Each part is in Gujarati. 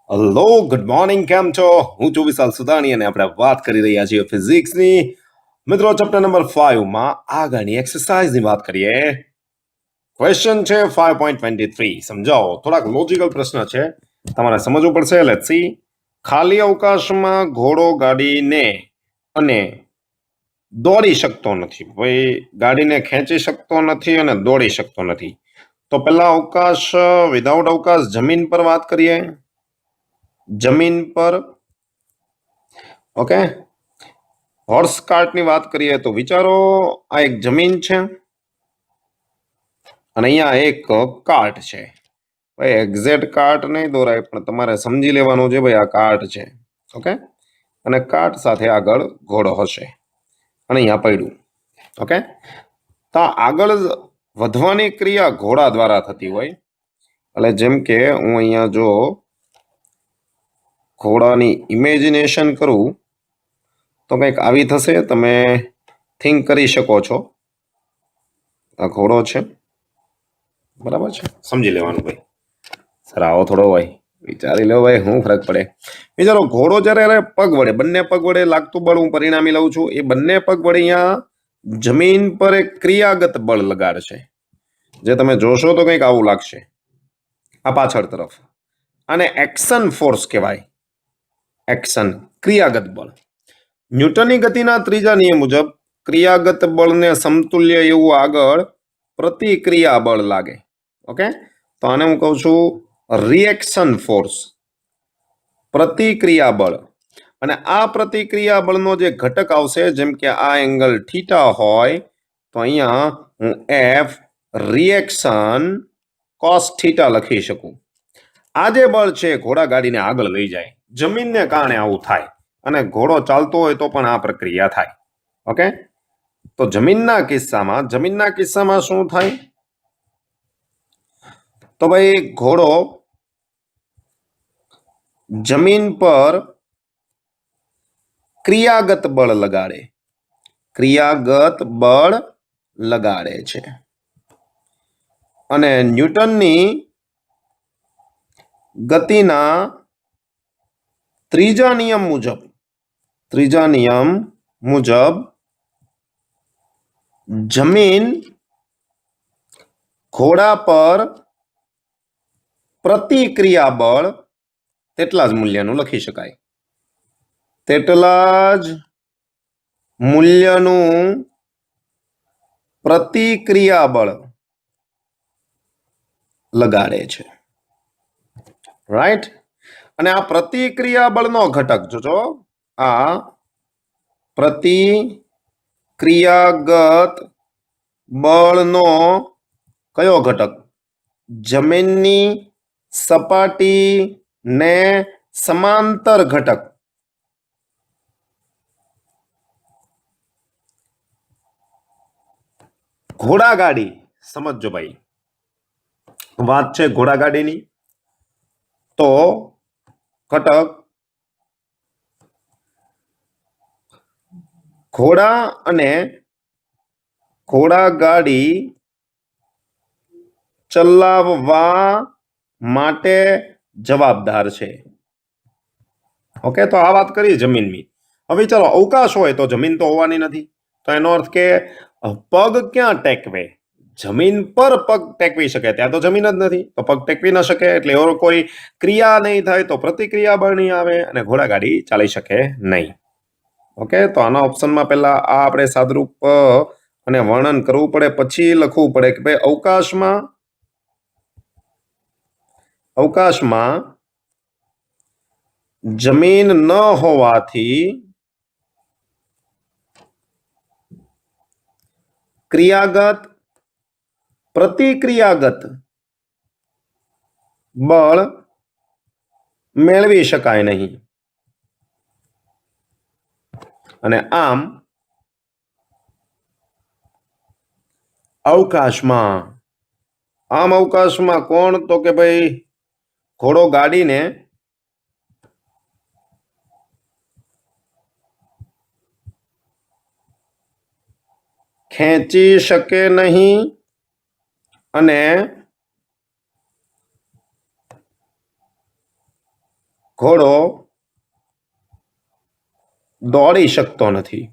હેલો ગુડ મોર્નિંગ કેમ છો હું છું વિશાલ સુદાણી અને આપણે વાત કરી રહ્યા છીએ ફિઝિક્સની મિત્રો ચેપ્ટર નંબર 5 માં આગળની એક્સરસાઇઝની વાત કરીએ ક્વેશ્ચન છે 5.23 સમજાવો થોડાક લોજિકલ પ્રશ્ન છે તમારે સમજવું પડશે લેટ્સ સી ખાલી અવકાશમાં ઘોડો ગાડીને અને દોડી શકતો નથી ભાઈ ગાડીને ખેંચી શકતો નથી અને દોડી શકતો નથી તો પહેલા અવકાશ વિધાઉટ અવકાશ જમીન પર વાત કરીએ જમીન પર ઓકે હોર્સ કાર્ટની વાત કરીએ તો વિચારો આ એક જમીન છે અને અહીંયા એક કાર્ટ છે ભાઈ એક્ઝેક્ટ કાર્ટ નહીં દોરાય પણ તમારે સમજી લેવાનું છે ભાઈ આ કાર્ટ છે ઓકે અને કાર્ટ સાથે આગળ ઘોડો હશે અને અહીંયા પડ્યું ઓકે તો આગળ વધવાની ક્રિયા ઘોડા દ્વારા થતી હોય એટલે જેમ કે હું અહીંયા જો ઘોડાની ઇમેજિનેશન કરું તો કંઈક આવી થશે તમે થિંક કરી શકો છો આ ઘોડો છે બરાબર છે સમજી લેવાનું ભાઈ સર આવો થોડો ભાઈ વિચારી લો ભાઈ શું ફરક પડે વિચારો ઘોડો જ્યારે પગ વડે બંને પગ વડે લાગતું બળ હું પરિણામી લઉં છું એ બંને પગ વડે અહીંયા જમીન પર એક ક્રિયાગત બળ લગાડશે જે તમે જોશો તો કંઈક આવું લાગશે આ પાછળ તરફ આને એક્શન ફોર્સ કહેવાય એક્શન ક્રિયાગત બળ ન્યૂટનની ગતિના ત્રીજા નિયમ મુજબ ક્રિયાગત બળને સમતુલ્ય એવું આગળ પ્રતિક્રિયા બળ લાગે ઓકે તો આને હું કહું છું રિએક્શન ફોર્સ પ્રતિક્રિયા બળ અને આ પ્રતિક્રિયા બળનો જે ઘટક આવશે જેમ કે આ એંગલ થીટા હોય તો અહીંયા હું એફ રિએક્શન કોસ થીટા લખી શકું આ જે બળ છે ઘોડા ગાડીને આગળ લઈ જાય જમીનને કારણે આવું થાય અને ઘોડો ચાલતો હોય તો પણ આ પ્રક્રિયા થાય ઓકે તો જમીનના કિસ્સામાં શું થાય તો ભાઈ ઘોડો જમીન પર ક્રિયાગત બળ લગાડે છે અને ન્યૂટનની ગતિના ત્રીજા નિયમ મુજબ જમીન ઘોડા પર પ્રતિક્રિયા બળ તેટલા જ મૂલ્યનું લખી શકાય તેટલા જ મૂલ્યનું પ્રતિક્રિયા બળ લગાડે છે રાઈટ અને આ પ્રતિક્રિયા બળનો ઘટક જોજો આ પ્રતિક્રિયાગત બળનો કયો ઘટક જમીનની સપાટીને સમાંતર ઘટક ઘોડાગાડી સમજજો ભાઈ વાત છે ઘોડાગાડીની તો ઘટક ઘોડા અને ઘોડાગાડી ચલાવવા માટે જવાબદાર છે ઓકે તો આ વાત કરીએ જમીનની હવે ચાલો અવકાશ હોય તો જમીન તો હોવાની નથી તો એનો અર્થ કે પગ ક્યાં ટેકવે જમીન પર પગ ટેકવી શકે ત્યાં તો જમીન જ નથી તો પગ ટેકવી ન શકે એટલે એવો કોઈ ક્રિયા નહીં થાય તો પ્રતિક્રિયા બળ નહીં આવે અને ઘોડાગાડી ચાલી શકે નહીં ઓકે તો આના ઓપ્શનમાં પહેલા આ આપણે સાદરૂપ અને વર્ણન કરવું પડે પછી લખવું પડે કે ભાઈ અવકાશમાં જમીન ન હોવાથી ક્રિયાગત પ્રતિક્રિયાગત બળ મેળવી શકાય નહીં અને આમ અવકાશમાં કોણ તો કે ભાઈ ઘોડો ગાડીને ખેંચી શકે નહીં અને ઘોડો દોડી શકતો નથી.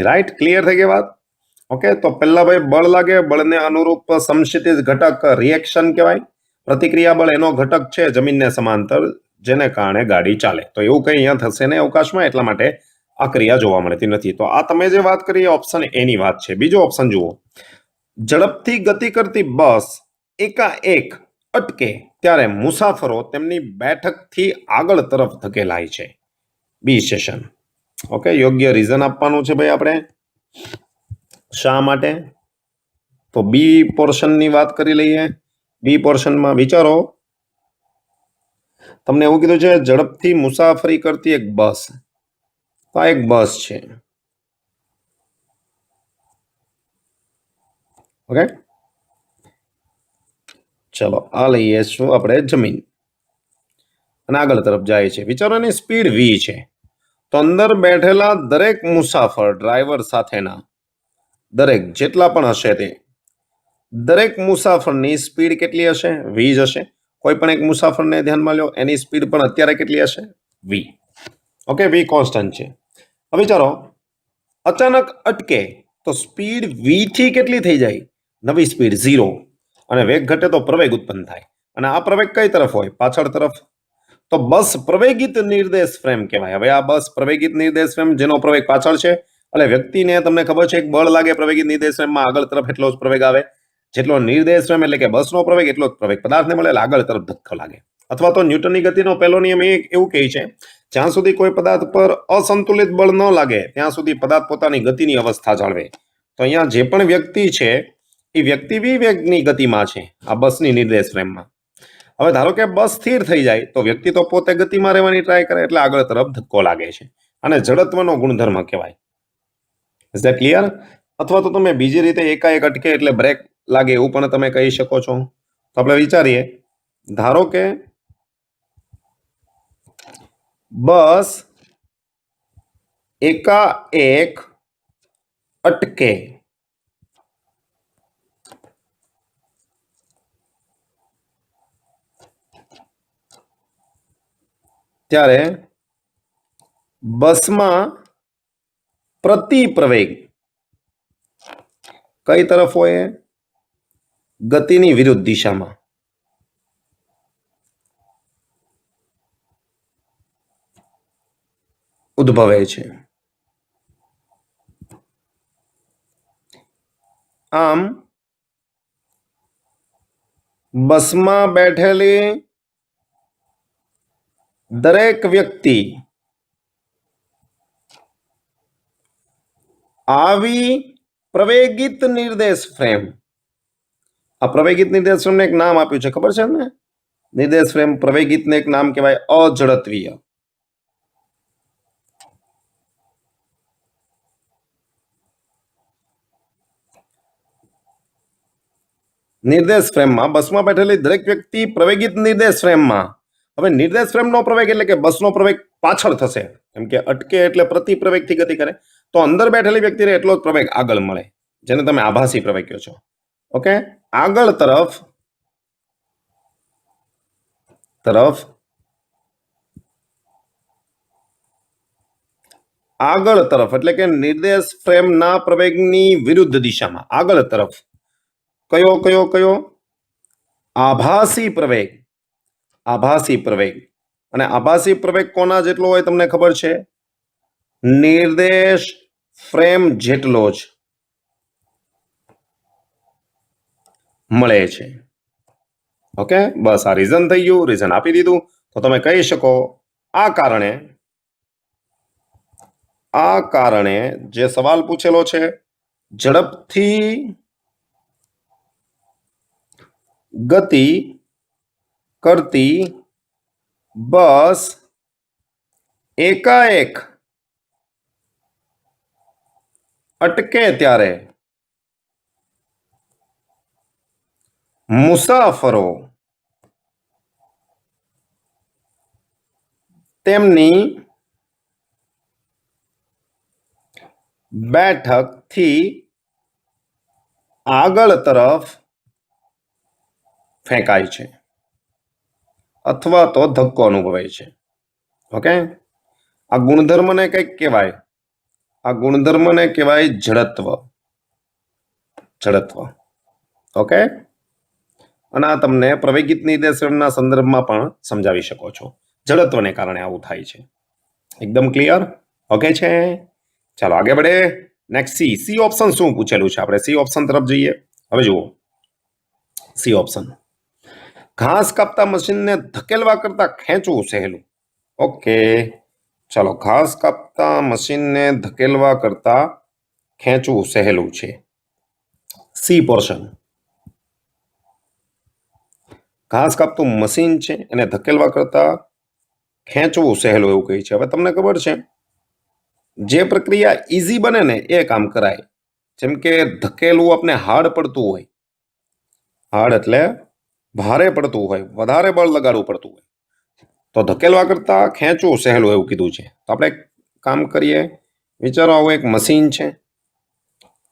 રાઈટ, ક્લિયર થઈ ગઈ વાત? ઓકે, તો પહેલા ભાઈ બળ લાગે, બળને અનુરૂપ સમક્ષિતિજ ઘટક રિએક્શન કહેવાય. પ્રતિક્રિયા બળ એનો ઘટક છે જમીનને સમાંતર, જેને કારણે ગાડી ચાલે. તો એવું કંઈ અહીંયા થશે ને અવકાશમાં, એટલા માટે આ ક્રિયા જોવા મળતી નથી. તો આ તમે જે વાત કરી ઓપ્શન એની વાત છે. બીજો ઓપ્શન જુઓ, ઝડપથી ગતિ કરતી બસ એકાએક અટકે ત્યારે મુસાફરો તેમની બેઠકથી આગળ તરફ ધકેલાય છે. બી સેશન. ઓકે, યોગ્ય રીઝન આપવાનું છે ભાઈ આપણે શા માટે. તો બી પોર્શનની વાત કરી લઈએ. બી પોર્શનમાં વિચારો, તમને એવું કીધું છે ઝડપથી મુસાફરી કરતી એક બસ. તો આ એક બસ છે. ઓકે, ચલો આ લઈએ શું આપણે જમીન અને આગળ તરફ જાય છે. વિચારો એની સ્પીડ વી છે. તો અંદર બેઠેલા દરેક મુસાફર ડ્રાઈવર સાથેના દરેક જેટલા પણ હશે તે દરેક મુસાફરની સ્પીડ કેટલી હશે? વી જ હશે. કોઈ પણ એક મુસાફરને ધ્યાનમાં લો, એની સ્પીડ પણ અત્યારે કેટલી હશે? વી. ઓકે, વી કોન્સ્ટન્ટ છે. હવે વિચારો, અચાનક અટકે તો સ્પીડ વી થી કેટલી થઈ જાય? નવી સ્પીડ 0. અને વેગ ઘટે તો પ્રવેગ ઉત્પન્ન થાય. અને આ પ્રવેગ કઈ તરફ હોય? પાછળ તરફ. તો બસ પ્રવેગિત નિર્દેશ ફ્રેમ કહેવાય. હવે આ બસ પ્રવેગિત નિર્દેશ ફ્રેમ જેનો પ્રવેગ પાછળ છે, એટલે વ્યક્તિને તમને ખબર છે એક બળ લાગે પ્રવેગિત નિર્દેશ ફ્રેમમાં, આગળ તરફ એટલો જ પ્રવેગ આવે. જેટલો નિર્દેશ ફ્રેમ એટલે કે બસનો પ્રવેગ એટલો જ પ્રવેગ પદાર્થને મળે, આગળ તરફ ધક્કો લાગે. અથવા તો ન્યૂટનની ગતિનો પહેલો નિયમ એવું કહે છે, જ્યાં સુધી કોઈ પદાર્થ પર અસંતુલિત બળ ન લાગે ત્યાં સુધી પદાર્થ પોતાની ગતિની અવસ્થા જાળવે. તો અહીંયા જે પણ વ્યક્તિ છે એ વ્યક્તિ વિવેગની ગતિમાં છે આ બસની નિર્દેશ ફ્રેમમાં. હવે ધારો કે બસ સ્થિર થઈ જાય તો વ્યક્તિ તો પોતે ગતિમાં રહેવાની ટ્રાય કરે, એટલે આગળ તરફ ધક્કો લાગે છે. અને જડત્વનો ગુણધર્મ કહેવાય. Is that clear? અથવા તો તમે બીજી રીતે એકાએક અટકે એટલે બ્રેક લાગે એવું પણ તમે કહી શકો છો. તો આપણે વિચારીએ, ધારો કે બસ એકાએક અટકે ત્યારે બસમાં પ્રતિ પ્રવેગ કઈ તરફ હોય? ગતિની વિરુદ્ધ દિશામાં. ઉદ્ભવે છે. આમ બસમાં બેઠેલી દરેક વ્યક્તિ આવી પ્રવેગિત નિર્દેશ ફ્રેમ, આ પ્રવેગિત નિર્દેશ ફ્રેમને એક નામ આપ્યું છે, ખબર છે ને? નિર્દેશ ફ્રેમ પ્રવેગિતને એક નામ કહેવાય અજડત્વીય. નિર્દેશ ફ્રેમમાં બસમાં બેઠેલી દરેક વ્યક્તિ પ્રવેગિત નિર્દેશ ફ્રેમમાં. હવે નિર્દેશ ફ્રેમનો પ્રવેગ એટલે કે બસનો પ્રવેગ પાછળ થશે, કેમ કે અટકે એટલે પ્રતિ પ્રવેગથી ગતિ કરે. તો અંદર બેઠેલી વ્યક્તિને એટલો જ પ્રવેગ આગળ મળે, જેને તમે આભાસી પ્રવેગ કહો છો. ઓકે, આગળ તરફ એટલે કે નિર્દેશ ફ્રેમના પ્રવેગની વિરુદ્ધ દિશામાં આગળ તરફ. કયો? આભાસી પ્રવેગ. અને આભાસી પ્રવેગ કોના જેટલો હોય તમને ખબર છે? નિર્દેશ ફ્રેમ જેટલો જ મળે છે. ઓકે, બસ આ રીઝન થઈ ગયું. રીઝન આપી દીધું તો તમે કહી શકો આ કારણે જે સવાલ પૂછેલો છે, ઝડપથી ગતિ કરતી બસ એકાએક અટકે ત્યારે મુસાફરો તેમની બેઠકથી આગળ તરફ ફેંકાય છે. અથવા તો ધક્કો અનુભવાય છે. ઓકે, આ ગુણધર્મને કંઈક કહેવાય, આ ગુણધર્મને કહેવાય જડત્વ. જડત્વ. ઓકે, અને આ તમને પ્રવેગિત નિર્દેશનના સંદર્ભમાં પણ સમજાવી શકો છો. જડત્વને કારણે આવું થાય છે. એકદમ ક્લિયર? ઓકે છે. ચાલો આગળ बढ़े. નેક્સ્ટ સી ઓપ્શન શું પૂછેલું છે? આપણે સી ઓપ્શન તરફ જઈએ. હવે જુઓ સી ઓપ્શન, ઘાસ કાપતા મશીનને ધકેલવા કરતા ખેંચવું સહેલું. ઓકે, ચાલો, ઘાસ કાપતા મશીનને ધકેલવા કરતા ખેંચવું સહેલું છે. સી પોર્શન, ઘાસ કાપતું મશીન છે એને ધકેલવા કરતા ખેંચવું સહેલું એવું કહે છે. હવે તમને ખબર છે જે પ્રક્રિયા ઈઝી બને ને એ કામ કરાય. જેમ કે ધકેલવું આપણે હાર્ડ પડતું હોય, હાર્ડ એટલે ભારે પડતું હોય, વધારે બળ લગાડવું પડતું હોય, તો ધકેલવા કરતા ખેંચવું સહેલું એવું કીધું છે. તો આપણે કામ કરીએ. વિચારો, આવું એક મશીન છે,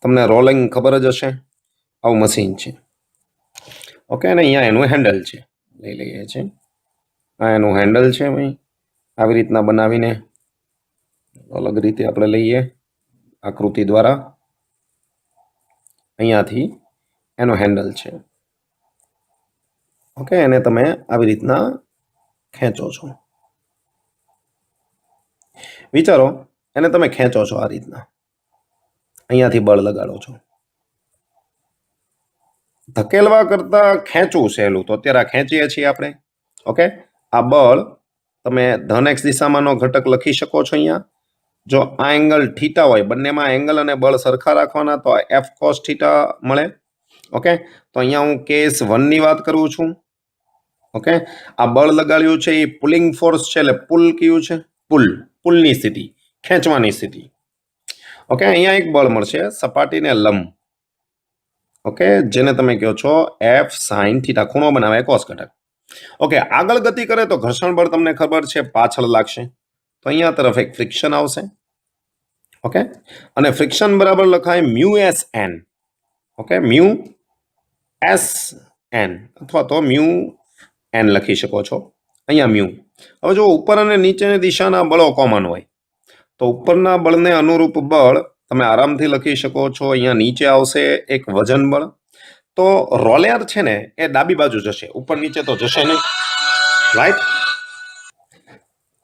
તમને રોલિંગ ખબર જ હશે. આવું મશીન છે. ઓકે, અને અહીંયા એનું હેન્ડલ છે. લઈ લઈએ છીએ. આ એનું હેન્ડલ છે ભાઈ, આવી રીતના બનાવીને અલગ રીતે આપણે લઈએ આકૃતિ દ્વારા. અહીંયાથી એનો હેન્ડલ છે. ઓકે, એને તમે આવી રીતના ખેંચો છો. વિચારો, એને તમે ખેંચો છો આ રીતના, અહીંયાથી બળ લગાડો છો. ધકેલવા કરતા ખેંચવું સહેલું, તો અત્યારે ખેંચીએ છીએ આપણે. ઓકે, આ બળ તમે ધન એક્સ દિશામાંનો ઘટક લખી શકો છો. અહીંયા જો આ એંગલ થીટા હોય, બંનેમાં એંગલ અને બળ સરખા રાખવાના, તો એફ કોસ થીટા મળે. ઓકે, તો અહીંયા હું કેસ 1 ની વાત કરું છું. ઓકે, આ બળ લગાડ્યું છે એ પુલિંગ ફોર્સ છે, એટલે પુલ કયું છે? પુલની સ્થિતિ, ખેંચવાની સ્થિતિ. ઓકે, અહીંયા એક બળ મળશે સપાટીને લંબ. ઓકે, જેને તમે કહો છો એફ સાઇન થીટા, ખૂણો બનાવે કોસ ઘટક. ઓકે, આગળ ગતિ કરે તો ઘર્ષણ બળ તમને ખબર છે પાછળ લાગશે, તો અહીંયા તરફ એક ફ્રિક્શન આવશે. ઓકે, અને ફ્રિક્શન બરાબર લખાય mu S N. Okay, mu S N અથવા તો મ્યુ એન લખી શકો છો. અહીંયા મ્યુ. હવે જો ઉપર અને નીચેની દિશાના બળો કોમન હોય, તો ઉપરના બળને અનુરૂપ બળ તમે આરામથી લખી શકો છો. અહીંયા નીચે આવશે એક વજન બળ. તો રોલર છે ને એ ડાબી બાજુ જશે, ઉપર નીચે તો જશે નહીં, રાઈટ?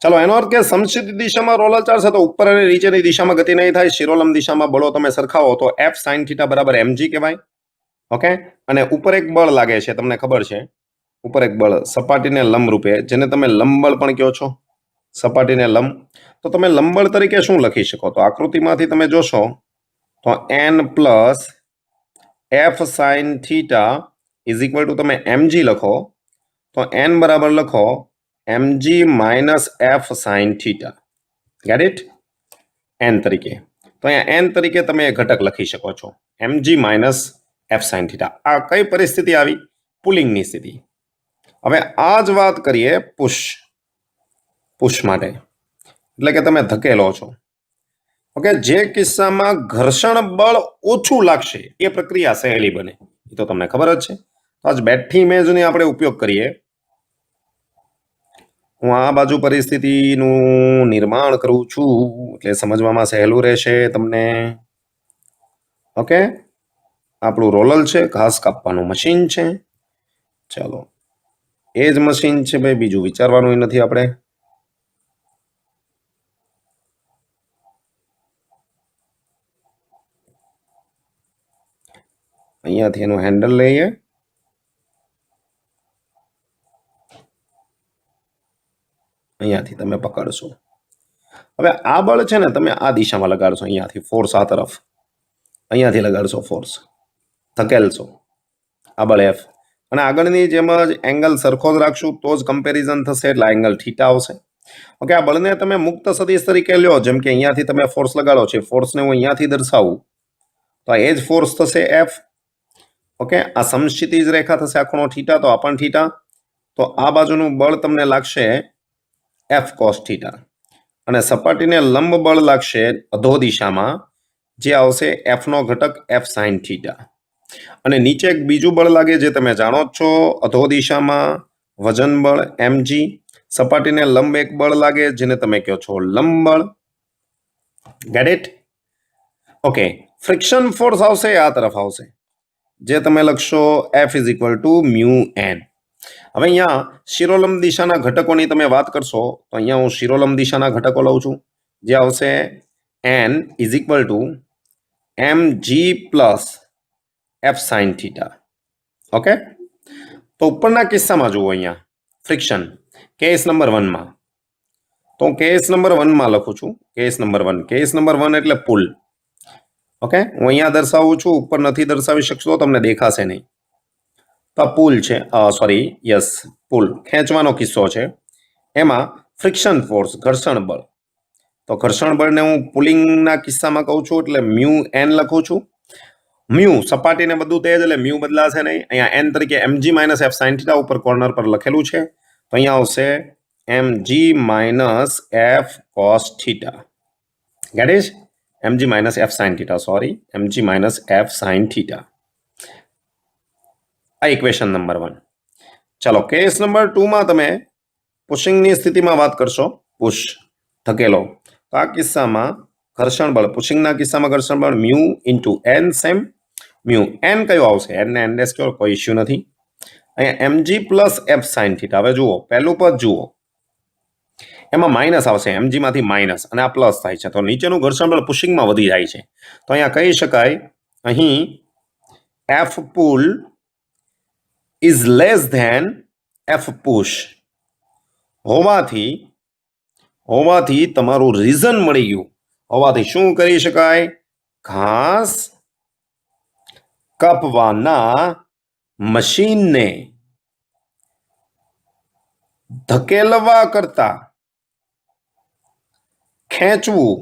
ચાલો, એનો અર્થ કે સમક્ષિતિજ દિશામાં રોલર ચાલશે તો ઉપર અને નીચેની દિશામાં ગતિ નહીં થાય. શિરોલંબ દિશામાં બળો તમે સરખાવો તો એફ સાઇન થીટા બરાબર mg કહેવાય. ઓકે, અને ઉપર એક બળ લાગે છે, તમને ખબર છે, ઉપર એક બળ સપાટીને લંબ રૂપે, જેને તમે લંબ બળ પણ કહો છો, સપાટીને લંબ. તો તમે લંબ બળ તરીકે શું લખી શકો? તો આકૃતિમાંથી તમે જોશો તો n plus F sine theta is equal two તમે mg લખો, તો n બરાબર લખો mg minus F sine theta. Get it? n તરીકે. તો અહીંયા n તરીકે તમે ઘટક લખી શકો છો, mg minus F sine theta. આ કઈ પરિસ્થિતિ આવી? પુલિંગની સ્થિતિ. હવે આ જ વાત કરીએ પુશ માટે, એટલે કે તમે ધકેલો છો. ઓકે, જે કિસ્સામાં ઘર્ષણ બળ ઓછું લાગશે એ પ્રક્રિયા સહેલી બને, એ તો તમને ખબર જ છે. તો આજ બેઠી ઇમેજની આપણે ઉપયોગ કરીએ. હું આ બાજુ પરિસ્થિતિનું નિર્માણ કરું છું, એટલે સમજવામાં સહેલું રહેશે તમને. ઓકે, આપણું રોલર છે, ઘાસ કાપવાનું મશીન છે. ચાલો, એ જ મશીન છે ભાઈ, બીજું વિચારવાનું નથી આપણે. અહીંયાથી એનું હેન્ડલ લઈએ, અહીંયાથી તમે પકડશો. હવે આ બળ છે ને તમે આ દિશામાં લગાડશો, અહીંયાથી ફોર્સ આ તરફ, અહીંયાથી લગાડશો ફોર્સ, ધકેલશો આ બળ એફ. અને આગળની જેમ જ એંગલ સરખો જ રાખશું તો જ કમ્પેરિઝન થશે, એટલે એંગલ થીટા આવશે. ઓકે, આ બળને તમે મુક્ત સદિશ તરીકે લ્યો, જેમ કે અહીંયાથી તમે ફોર્સ લગાડો છો, ફોર્સને હું અહીંયાથી દર્શાવું તો આ એ જ ફોર્સ થશે એફ. ઓકે, આ સમક્ષિતિજ રેખા થશે, આ ખૂણો થીટા, તો આ પણ થીટા. તો આ બાજુનું બળ તમને લાગશે એફ કોસ થીટા, અને સપાટીને લંબ બળ લાગશે અધો દિશામાં, જે આવશે એફનો ઘટક એફ સાઇન થીટા. અને નીચે એક બીજું બળ લાગે જે તમે જાણો જ છો, અધો દિશામાં વજન બળ mg, સપાટીને લંબ એક બળ લાગે જેને તમે કહો છો લંબ બળ. Get it? Okay, friction force આવશે આ તરફ આવશે, જે તમે લખશો F is equal to mu N. હવે અહીંયા શિરોલંબ દિશાના ઘટકોની તમે વાત કરશો તો અહીંયા હું શિરોલંબ દિશાના ઘટકો લઉં છું, જે આવશે n is equal two mg plus f sine theta. Okay, તો ઉપરના કિસ્સામાં જુઓ અહીંયા ફ્રિક્શન કેસ નંબર 1 માં, તો કેસ નંબર 1 માં લખું છું કેસ નંબર 1 એટલે પુલ. ઓકે, હું અહીંયા દર્શાવું છું, ઉપર નથી દર્શાવી શકશો, તમને દેખાશે નહીં. તો આ પુલ છે, સોરી યસ પુલ, ખેંચવાનો કિસ્સો છે. એમાં ફ્રિક્શન ફોર્સ ઘર્ષણ બળ, તો ઘર્ષણ બળને હું પુલિંગના કિસ્સામાં કહું છું એટલે મ્યુ એન લખું છું. મ્યુ સપાટીને બધું તેજ એટલે મ્યુ બદલાશે નહીં. અહીંયા એન તરીકે mg minus f sine theta ઉપર કોર્નર પર લખેલું છે, તો અહીંયા આવશે mg minus f cos theta. Get it? mg minus f sine theta, sorry mg minus f sine theta. આ ઇક્વેશન નંબર 1. ચલો કેસ નંબર 2 માં તમે પુશિંગની સ્થિતિમાં વાત કરશો, પુશ ધકેલો, તો આ કિસ્સામાં ઘર્ષણ બળ, પુશિંગના કિસ્સામાં ઘર્ષણ બળ mu into N, same mu N કયો આવશે, એન ને એન ડેશ કયો, કોઈ ઇશ્યુ નથી. અહીંયા mg plus f sine theta. હવે જુઓ પહેલું પદ જુઓ, એમાં માઇનસ આવશે, mg માંથી માઇનસ અને આ પ્લસ થાય છે, તો નીચેનું ઘર્ષણ બળ પુશિંગમાં વધી જાય છે. તો અહીંયા કહી શકાય અહીં f pull is less than f push હોવાથી તમારું રીઝન મળી ગયું. હોવાથી શું કરી શકાય? ઘાસ કાપવાના મશીનને ધકેલવા કરતા ખેંચવું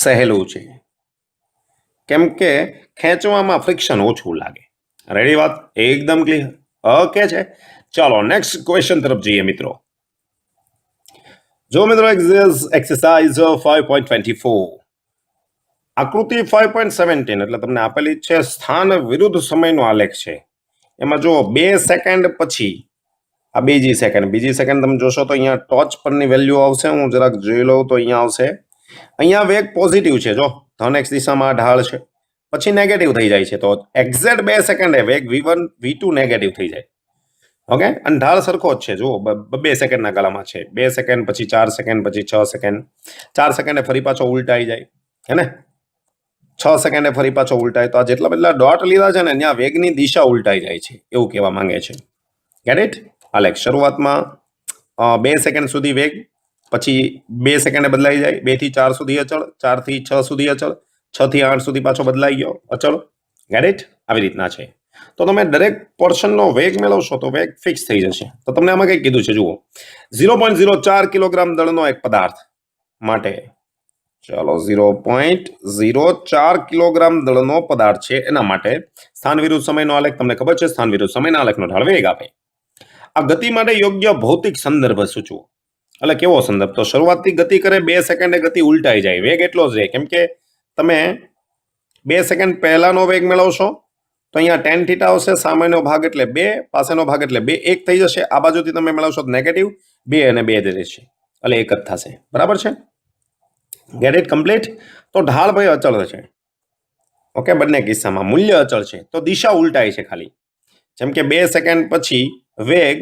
સહેલું છે, કેમ કે ખેંચવામાં ફ્રિક્શન ઓછું લાગે. રેડી? વાત એકદમ ક્લિયર? ઓકે છે. ચાલો નેક્સ્ટ ક્વેશ્ચન તરફ જઈએ મિત્રો. જો મિત્રો એક્સરસાઇઝ 5.24 આકૃતિ 5.17 એટલે તમને આપેલી છે સ્થાન વિરુદ્ધ સમયનો આલેખ છે. એમાં જો 2 સેકન્ડ પછી આ બીજી સેકન્ડ તમે જોશો તો અહીંયા ટોચ પરની વેલ્યુ આવશે. હું જરાક જોઈ લઉં તો અહીંયા આવશે, અહીંયા વેગ પોઝિટિવ છે, જો ધન એક્સ દિશામાં ઢાળ છે, પછી નેગેટિવ થઈ જાય છે, તો એક્ઝેક્ટ 2 સેકન્ડે વેગ v1 v2 નેગેટિવ થઈ જાય. ઓકે, અને ઢાળ સરખો જ છે, જુઓ 2 સેકન્ડના ગાળામાં છે. 2 સેકન્ડ પછી 4 સેકન્ડ પછી 6 સેકન્ડ, 4 સેકન્ડે ફરી પાછો ઉલટાઈ જાય હે ને, 6 સેકન્ડે ફરી પાછો ઉલટાય. તો આ જેટલા બધા ડોટ લીધા છે ને ત્યાં વેગની દિશા ઉલટાઈ જાય છે એવું કહેવા માંગે છે. Get it? આલેખ શરૂઆતમાં 2 સેકન્ડ સુધી વેગ, પછી 2 સેકન્ડે બદલાઈ જાય, 2 થી 4 સુધી અચળ, 4 થી 6 સુધી અચળ, 6 થી 8 સુધી પાછો બદલાઈ ગયો અચળ. Get it? આવી રીતના છે. તો તમે દરેક પોર્શનનો વેગ મેળવશો તો વેગ ફિક્સ થઈ જશે. તો તમને આમાં કંઈક કીધું છે, જુઓ 0.04 કિલોગ્રામ દળનો એક પદાર્થ માટે, ચલો 0.04 કિલોગ્રામ દળનો પદાર્થ છે એના માટે સ્થાન વિરુદ્ધ સમયનો આલેખ તમને ખબર છે, સ્થાન વિરુદ્ધ સમયના આલેખનો ઢાળ વેગ આપે. આ ગતિ માટે યોગ્ય ભૌતિક સંદર્ભ સૂચવો. એટલે કેવો સંદર્ભ? તો શરૂઆતથી ગતિ કરે 2 સેકન્ડે ગતિ ઉલટાઈ જાય, વેગ એટલો જ રહે, કેમ કે તમે 2 સેકન્ડ પહેલાનો વેગ મેળવશો તો અહીંયા tan થીટા આવશે, સામેનો ભાગ એટલે 2, પાસેનો ભાગ એટલે 2, 1 થઈ જશે. આ બાજુથી તમે મેળવશો તો નેગેટિવ 2 અને 2 જ રહેશે, એટલે 1 જ થશે. બરાબર છે? Get it complete? તો ઢાળ ભાઈ અચળ છે. ઓકે, બંને કિસ્સામાં મૂલ્ય અચળ છે, તો દિશા ઉલટાય છે ખાલી. જેમ કે 2 સેકન્ડ પછી વેગ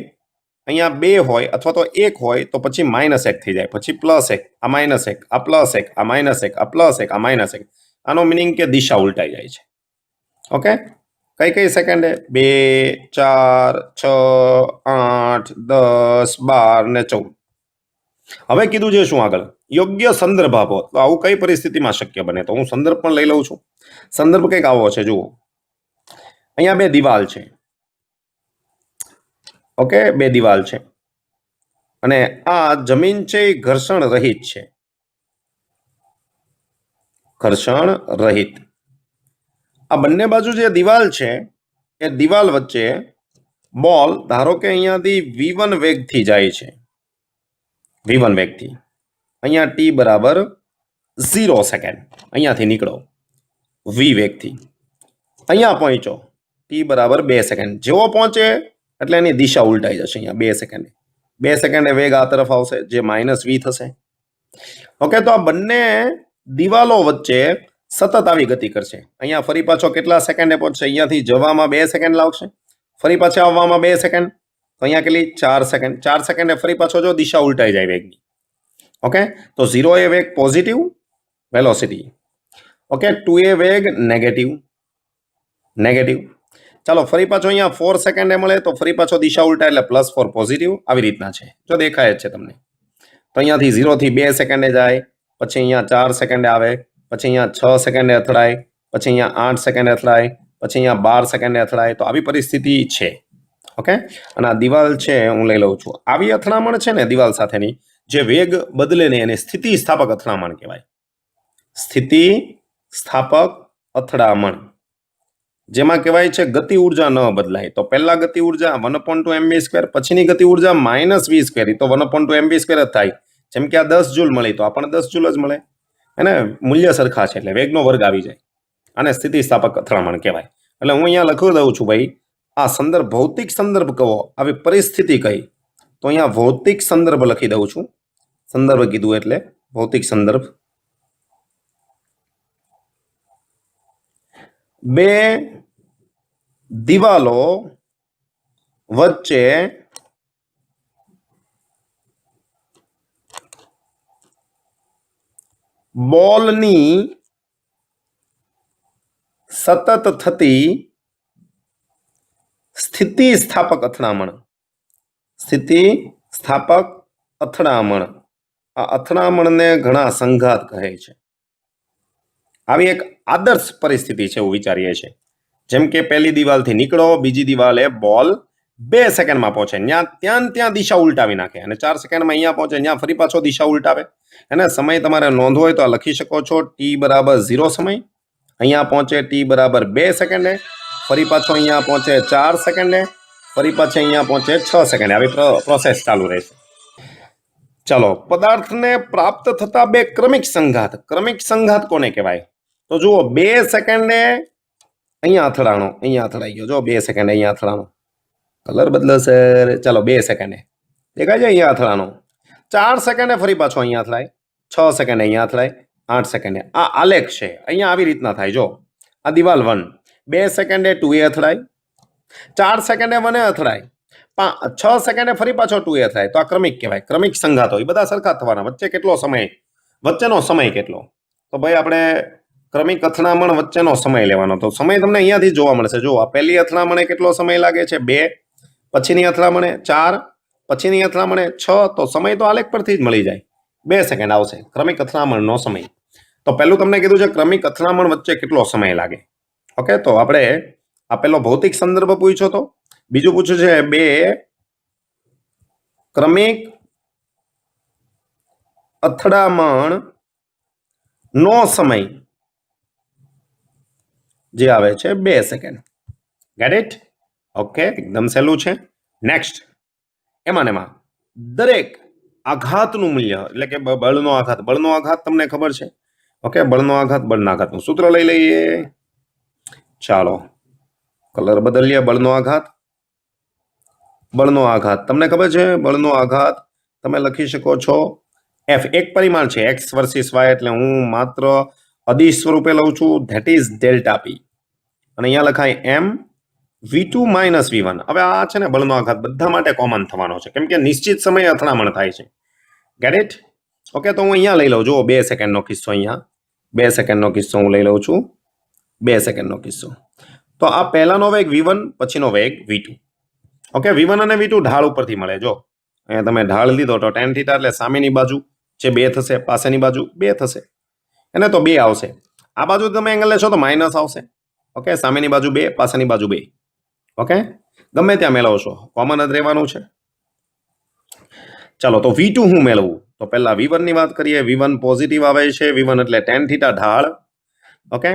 અહીંયા 2 હોય અથવા તો 1 હોય તો પછી -1 થઈ જાય, પછી +1, આ -1, આ +1, આ -1, આ +1, આ -1. આનો મિનિંગ કે દિશા ઉલટાઈ જાય છે. ઓકે, કઈ સેકન્ડે? 2, 4, 6, 8, 10, 12 ને 14. હવે કીધું છે શું આગળ? યોગ્ય સંદર્ભ આપો. તો આવું કઈ પરિસ્થિતિમાં શક્ય બને? તો હું સંદર્ભ પણ લઈ લઉં છું. સંદર્ભ કંઈક આવો છે, જુઓ અહીંયા 2 દિવાલ છે. ઓકે, 2 દિવાલ છે અને આ જમીન છે એ ઘર્ષણ રહિત છે, ઘર્ષણ રહિત. આ બંને બાજુ જે દિવાલ છે એ દિવાલ વચ્ચે બોલ ધારો કે અહીંયાથી v1 વેગથી જાય છે, v1 વેગથી, અહીંયા t બરાબર 0 સેકન્ડ, અહીંયાથી નીકળો v વેગથી, અહીંયા પહોંચો t બરાબર 2 સેકન્ડ. જેવો પહોંચે એટલે એની દિશા ઉલટાઈ જશે અહીંયા 2 સેકન્ડે 2 સેકન્ડે વેગ આ તરફ આવશે જે -v થશે. ઓકે, તો આ બંને દિવાલો વચ્ચે સતત આવી ગતિ કરશે. અહીંયા ફરી પાછો કેટલા સેકન્ડે પહોંચશે? અહીંયાથી જવામાં 2 સેકન્ડ લાગશે, ફરી પાછા આવવામાં 2 સેકન્ડ, તો અહીંયા કેટલી 4 સેકન્ડ. 4 સેકન્ડે ફરી પાછો જો દિશા ઉલટાઈ જાય વેગની. ઓકે, તો 0 એ વેગ પોઝિટિવ વેલોસિટી. ઓકે, 2 એ વેગ નેગેટિવ. ચાલો ફરી પાછો અહીંયા 4 સેકન્ડે મળે તો ફરી પાછો દિશા ઉલટા એટલે +4 પોઝિટિવ. આવી રીતના છે, જો દેખાય જ છે તમને. તો અહીંયાથી 0 થી 2 સેકન્ડે જાય, પછી અહીંયા 4 સેકન્ડે આવે, પછી અહીંયા 6 સેકન્ડે અથડાય, પછી અહીંયા 8 સેકન્ડે અથડાય, પછી અહીંયા 12 સેકન્ડે અથડાય. તો આવી પરિસ્થિતિ છે. ઓકે, અને આ દિવાલ છે હું લઈ લઉં છું. આવી અથડામણ છે ને દિવાલ સાથેની, જે વેગ બદલે ને એને સ્થિતિ સ્થાપક અથડામણ કહેવાય. સ્થિતિ સ્થાપક અથડામણ, જેમાં કહેવાય છે ગતિ ઉર્જા ન બદલાય. તો પહેલા ગતિ ઉર્જા 1/2 mv², પછીની ગતિ ઉર્જા -v². તો 1/2 mv² જ થાય. જેમ કે આ 10 જૂલ મળી તો આપણને 10 જૂલ જ મળે, એને મૂલ્ય સરખા છે એટલે વેગનો વર્ગ આવી જાય. આને સ્થિતિ સ્થાપક અથડામણ કહેવાય. એટલે હું અહીંયા લખી દઉં છું ભાઈ, આ સંદર્ભ ભૌતિક સંદર્ભ કહો, આવી પરિસ્થિતિ કહી તો અહીંયા ભૌતિક સંદર્ભ લખી દઉં છું. સંદર્ભ કીધું એટલે ભૌતિક સંદર્ભ. બે દિવાલો વચ્ચે બોલની સતત થતી સ્થિતિ સ્થાપક અથડામણ. સ્થિતિ સ્થાપક અથડામણ. આ અથડામણને ઘણા સંઘાત કહે છે. આવી એક આદર્શ પરિસ્થિતિ છે એવું વિચારીએ છીએ. જેમ કે પહેલી દિવાલથી નીકળો, બીજી દિવાલે બોલ 2 સેકન્ડમાં પહોંચે, ત્યાં દિશા ઉલટાવી નાખે, અને 4 સેકન્ડમાં અહીંયા પહોંચે, ત્યાં ફરી પાછો દિશા ઉલટાવે. અને સમય તમારે નોંધવો હોય તો આ લખી શકો છો. t = 0 સમય, અહીંયા પહોંચે t = 2 સેકન્ડે, ફરી પાછો અહીંયા પહોંચે 4 સેકન્ડે, ફરી પાછો અહીંયા પહોંચે 6 સેકન્ડે. આવી પ્રોસેસ ચાલુ રહેશે. ચાલો, પદાર્થને પ્રાપ્ત થતા બે ક્રમિક સંઘાત. ક્રમિક સંઘાત કોને કહેવાય? તો જુઓ, 2 સેકન્ડે અહીંયા અથડાણો, અહીંયા અથડાઈ ગયો. જો 2 સેકન્ડ અહીંયા અથડાણો, કલર બદલો સર. ચાલો 2 સેકન્ડે દેખાય છે અહીંયા અથડાણો, 4 સેકન્ડે ફરી પાછો અહીંયા અથડાય, 6 સેકન્ડે અહીંયા અથડાય, 8 સેકન્ડે. આ આલેખ છે. અહીંયા આવી રીતના થાય. જો આ દિવાલ 1, 2 સેકન્ડે 2 એ અથડાય, 4 સેકન્ડે 1 એ અથડાય, 6 સેકન્ડે ફરી પાછો 2 એ અથડાય. તો આ ક્રમિક કહેવાય. ક્રમિક સંઘાતો એ બધા સરખા થવાના. વચ્ચે કેટલો સમય, વચ્ચેનો સમય કેટલો? તો ભાઈ આપણે ક્રમિક અથડામણ વચ્ચેનો સમય લેવાનો. તો સમય તમને અહીંયાથી જોવા મળશે. જો આ પહેલી અથડામણે કેટલો સમય લાગે છે? 2, પછીની અથડામણે 4, પછીની અથડામણે 6. તો સમય તો આલેખ પરથી જ મળી જાય. 2 સેકન્ડ આવશે ક્રમિક અથડામણનો સમય. તો પહેલું તમને કીધું છે ક્રમિક અથડામણ વચ્ચે કેટલો સમય લાગે. ઓકે, તો આપણે આ પેલો ભૌતિક સંદર્ભ પૂછ્યો તો, બીજું પૂછ્યું છે 2 ક્રમિક અથડામણ નો સમય, જે આવે છે 2 સેકન્ડ. Gate it? ઓકે, એકદમ સહેલું છે. નેક્સ્ટ, એમાં દરેક આઘાતનું મૂલ્ય, એટલે કે બળનો આઘાત. બળનો આઘાત તમને ખબર છે. ઓકે, બળનો આઘાત, બળના આઘાતનું સૂત્ર લઈ લઈએ. ચાલો કલર બદલીએ. બળનો આઘાત તમને ખબર છે. બળનો આઘાત તમે લખી શકો છો F. એક પરિમાણ છે x વર્સિસ y, એટલે હું માત્ર અદિશ સ્વરૂપે લઉં છું, ધેટ ઇઝ ડેલ્ટા p. અને અહીંયા લખાય m v2 - v1. હવે આ છે ને બળનો આઘાત બધા માટે કોમન થવાનો છે, કેમ કે નિશ્ચિત સમયે અથડામણ થાય છે. Gate it? ઓકે, તો હું અહીંયા લઈ લઉં. જુઓ 2 સેકન્ડનો કિસ્સો, અહીંયા 2 સેકન્ડનો કિસ્સો હું લઈ લઉં છું. 2 સેકન્ડનો કિસ્સો. તો આ પહેલાનો વેગ v1, પછીનો વેગ v2. ઓકે, v1 અને v2 ઢાળ ઉપરથી મળે. જો અહીંયા તમે ઢાળ લીધો તો tan θ, એટલે સામેની બાજુ જે 2 થશે, પાસેની બાજુ 2 થશે, એને તો 2 આવશે. આ બાજુ તમે એંગલ લેશો તો માઇનસ આવશે. ઓકે, સામેની બાજુ 2, પાસેની બાજુ 2. ઓકે, ગમે ત્યાં મેળવશો, કોમન જ રહેવાનું છે. ચાલો, તો v2 હું મેળવું તો પહેલા v1 ની વાત કરીએ. v1 પોઝિટિવ આવે છે. v1 એટલે tan θ ઢાળ. Okay,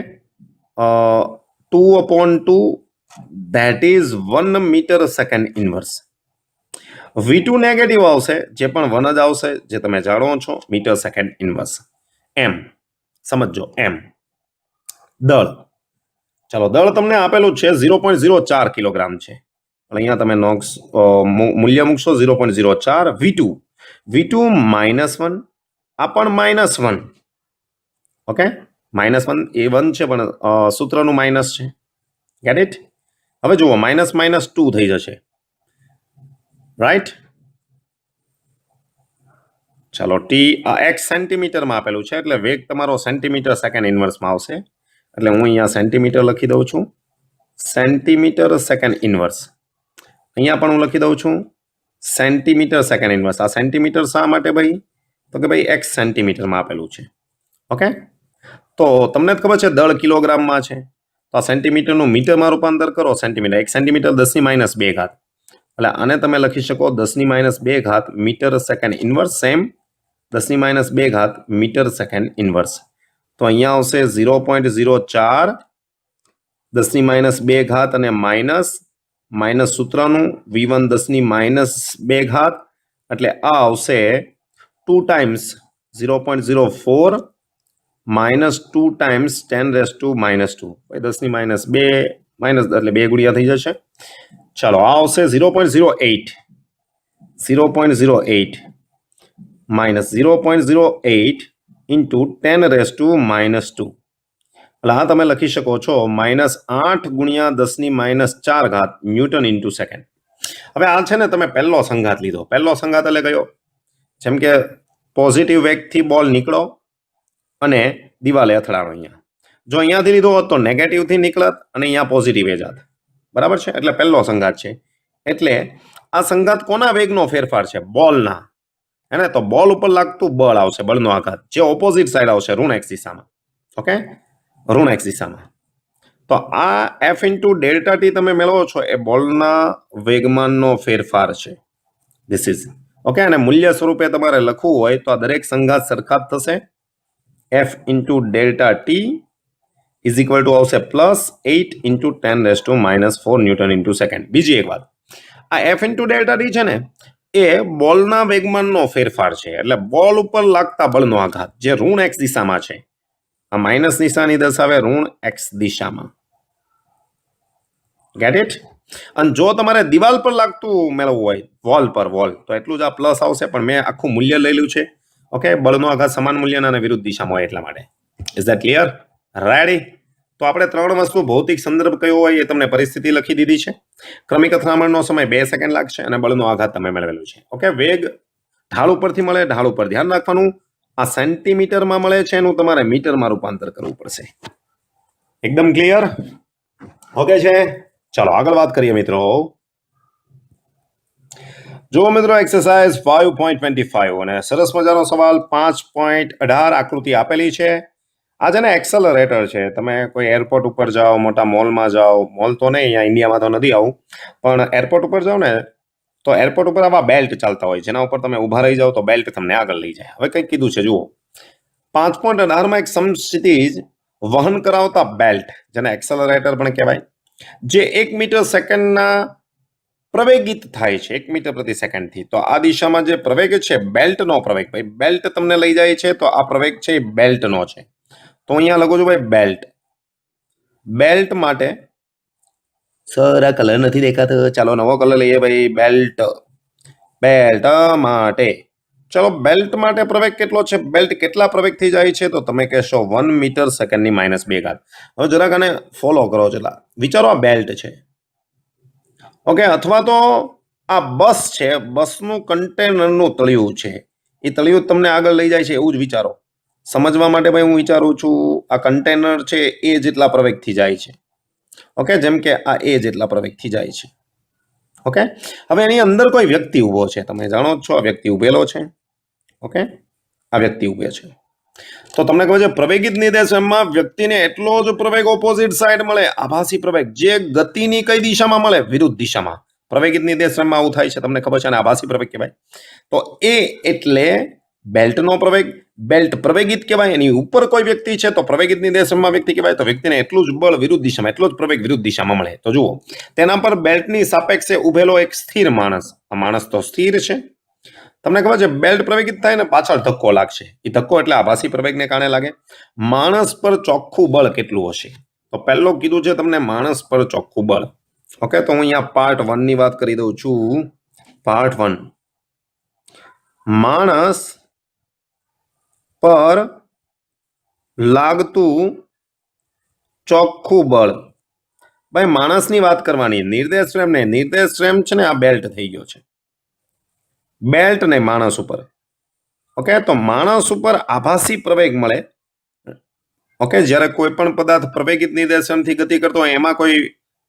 2/2, that is 1 metre second inverse. v2 negative આવશે, જે પણ 1 જ આવશે, જે તમે જાણો છો, મીટર સેકન્ડ ઇન્વર્સ. m સમજો, m દળ. ચાલો, દળ તમને આપેલું છે 0.04 કિલોગ્રામ છે. અહીંયા તમે નોક્સ મૂલ્ય મૂકશો 0.04 v2 -1 આ પણ -1 ઓકે -1 એ 1 છે પણ સૂત્રનું માઇનસ છે ગેટ ઇટ હવે જુઓ -2 થઈ જશે રાઈટ ચાલો ટી આ x સેન્ટીમીટરમાં આપેલું છે એટલે વેગ તમારો સેન્ટીમીટર સેકન્ડ ઇન્વર્સમાં આવશે એટલે હું અહીંયા સેન્ટીમીટર લખી દઉં છું સેન્ટીમીટર સેકન્ડ ઇન્વર્સ અહીંયા પણ હું લખી દઉં છું સેન્ટીમીટર સેકન્ડ ઇન્વર્સ આ સેન્ટીમીટર શા માટે ભાઈ તો કે ભાઈ x સેન્ટીમીટરમાં આપેલું છે ઓકે તો તમને ખબર છે દળ કિલોગ્રામમાં છે તો આ સેન્ટીમીટરનું મીટરમાં રૂપાંતર કરો સેન્ટીમીટર 1 સેન્ટીમીટર 10⁻2 ઘાત એટલે આને તમે લખી શકો 10⁻2 ઘાત મીટર સેકન્ડ ઇન્વર્સ સેમ 10⁻2 ઘાત મીટર સેકન્ડ ઇન્વર્સ તો અહીંયા આવશે 0.04 10⁻2 ઘાત અને માઇનસ સૂત્રનું v1 10⁻2 ઘાત એટલે આ આવશે 2 ટાઈમ્સ 0.04 -2 ટાઈમ્સ 10⁻2 10⁻2 માઇનસ એટલે 2 ગુણ્યા થઈ જશે ચાલો આ આવશે 0.08 માઇનસ 0.08 ઇન્ટુ 10⁻2 એટલે આ તમે લખી શકો છો -8 ગુણ્યા 10⁻4 ઘાત ન્યૂટન ઇન્ટુ સેકન્ડ હવે આ છે ને તમે પહેલો સંઘાત લીધો પહેલો સંઘાત એટલે કયો જેમ કે પોઝિટિવ વેગથી બોલ નીકળો અને દિવાલે અથડાણો અહીંયા જો અહીંયાથી લીધો હોત તો નેગેટિવથી નીકળત અને અહીંયા પોઝિટિવ એ જાત બરાબર છે એટલે પહેલો સંઘાત છે એટલે આ સંઘાત કોના વેગનો ફેરફાર છે બોલના હે ને તો બોલ ઉપર લાગતું બળ આવશે બળનો આઘાત જે ઓપોઝિટ સાઈડ આવશે ઋણ x દિશામાં ઓકે ઋણ x દિશામાં તો આ f ઇન્ટુ ડેલ્ટા ટી તમે મેળવો છો એ બોલના વેગમાનનો ફેરફાર છે ધીસ ઇઝ ઓકે અને મૂલ્ય સ્વરૂપે તમારે લખવું હોય તો આ દરેક સંઘાત સરખા જ થશે f into delta T is equal two આવશે +8 ઇન્ટુ 10⁻⁻4 ન્યૂટન ઇન્ટુ સેકન્ડ બીજી એક વાત આ f ઇન્ટુ ડેલ્ટા ટી છે ને એ બોલના વેગમાનનો ફેરફાર છે એટલે બોલ ઉપર લાગતા બળનો આઘાત જે ઋણ x દિશામાં છે આ માઇનસ નિશાની દર્શાવે ઋણ x દિશામાં ગેટ ઇટ અને જો તમારે દિવાલ પર લાગતું મેળવવું હોય વોલ તો એટલું જ આ પ્લસ આવશે પણ મેં આખું મૂલ્ય લઈ લીધું છે ઓકે બળનો આઘાત સમાન મૂલ્યના અને વિરુદ્ધ દિશામાં હોય એટલા માટે ઇઝ ધેટ ક્લિયર રેડી તો આપણે 3 વસ્તુ ભૌતિક સંદર્ભ કયો હોય એ તમને પરિસ્થિતિ લખી દીધી છે ક્રમિક અથડામણનો સમય 2 સેકન્ડ લાગશે અને બળનો આઘાત તમે મેળવેલું છે ઓકે વેગ ઢાળ ઉપરથી મળે ઢાળ ઉપર ધ્યાન રાખવાનું આ સેન્ટીમીટરમાં મળે છે એનું તમારે મીટરમાં રૂપાંતર કરવું પડશે એકદમ ક્લિયર ઓકે છે ચાલો આગળ વાત કરીએ મિત્રો જો મિત્રો એક્સરસાઇઝ 5.25 અને સરસ મજાનો સવાલ 5.18 આકૃતિ આપેલી છે આ છે ને એક્સેલરેટર છે તમે કોઈ એરપોર્ટ ઉપર જાઓ મોટા મોલમાં જાઓ મોલ તો નહીં અહીંયા ઇન્ડિયામાં તો નથી આવું પણ એરપોર્ટ ઉપર જાઓ ને તો એરપોર્ટ ઉપર આવા બેલ્ટ ચાલતા હોય જેના ઉપર તમે ઊભા રહી જાઓ તો બેલ્ટ તમને આગળ લઈ જાય હવે કંઈક કીધું છે જુઓ 5.18માં એક સમક્ષિતિજ વહન કરાવતા બેલ્ટ જેને એક્સેલરેટર પણ કહેવાય જે 1 મીટર સેકન્ડના પ્રવેગિત થાય છે 1 મીટર પ્રતિ સેકન્ડથી તો આ દિશામાં જે પ્રવેગ છે બેલ્ટનો પ્રવેગ ભાઈ બેલ્ટ તમને લઈ જાય છે તો આ પ્રવેગ છે એ બેલ્ટનો છે તો અહીંયા લખું છું ભાઈ બેલ્ટ માટે સર આ કલર નથી દેખાતો ચાલો નવો કલર લઈએ ભાઈ બેલ્ટ માટે ચલો બેલ્ટ માટે પ્રવેગ કેટલો છે બેલ્ટ કેટલા પ્રવેગથી જાય છે તો તમે કહેશો 1 મીટર સેકન્ડની -2 ઘાત હવે જરાક આને ફોલો કરો ચલા વિચારો આ બેલ્ટ છે ઓકે અથવા તો આ બસ છે બસનું કન્ટેનરનું તળિયું છે એ તળિયું તમને આગળ લઈ જાય છે એવું જ વિચારો સમજવા માટે ભાઈ હું વિચારું છું આ કન્ટેનર છે એ જેટલા પ્રવેગથી જાય છે ઓકે જેમ કે આ એ જેટલા પ્રવેગથી જાય છે ઓકે હવે એની અંદર કોઈ વ્યક્તિ ઊભો છે તમે જાણો જ છો આ વ્યક્તિ ઊભેલો છે ઓકે આ વ્યક્તિ ઊભે છે તો તમને ખબર છે પ્રવેગિત નિર્દેશનમાં વ્યક્તિને એટલો જ પ્રવેગ ઓપોઝિટ સાઈડ મળે આભાસી પ્રવેગ જે ગતિની કઈ દિશામાં મળે વિરુદ્ધ દિશામાં પ્રવેગિત નિર્દેશનમાં આવું થાય છે તમને ખબર છે અને આભાસી પ્રવેગ કહેવાય તો એ એટલે બેલ્ટનો પ્રવેગ બેલ્ટ પ્રવેગિત કહેવાય એની ઉપર કોઈ વ્યક્તિ છે તો પ્રવેગિત નિર્દેશનમાં વ્યક્તિ કહેવાય તો વ્યક્તિને એટલું જ બળ વિરુદ્ધ દિશામાં એટલો જ પ્રવેગ વિરુદ્ધ દિશામાં મળે તો જુઓ તેના પર બેલ્ટની સાપેક્ષે ઉભેલો એક સ્થિર માણસ આ માણસ તો સ્થિર છે તમને ખબર છે બેલ્ટ પ્રવેગિત થાય ને પાછળ ધક્કો લાગશે એ ધક્કો એટલે આભાસી પ્રવેગને કારણે લાગે માણસ પર ચોખ્ખું બળ કેટલું હશે તો પહેલો કીધું છે તમને માણસ પર ચોખ્ખું બળ ઓકે, તો હું અહીંયા પાર્ટ 1 ની વાત કરી દઉં છું. પાર્ટ 1, માણસ પર લાગતું ચોખ્ખું બળ. ભાઈ માણસની વાત કરવાની, નિર્દેશ ફ્રેમ ને. નિર્દેશ ફ્રેમ છે ને આ બેલ્ટ થઈ ગયો છે, બેલ્ટ ને માણસ ઉપર. ઓકે, તો માણસ ઉપર આભાસી પ્રવેગ મળે. ઓકે, જ્યારે કોઈ પણ પદાર્થ પ્રવેગિત નિર્દેશનથી ગતિ કરતો હોય, એમાં કોઈ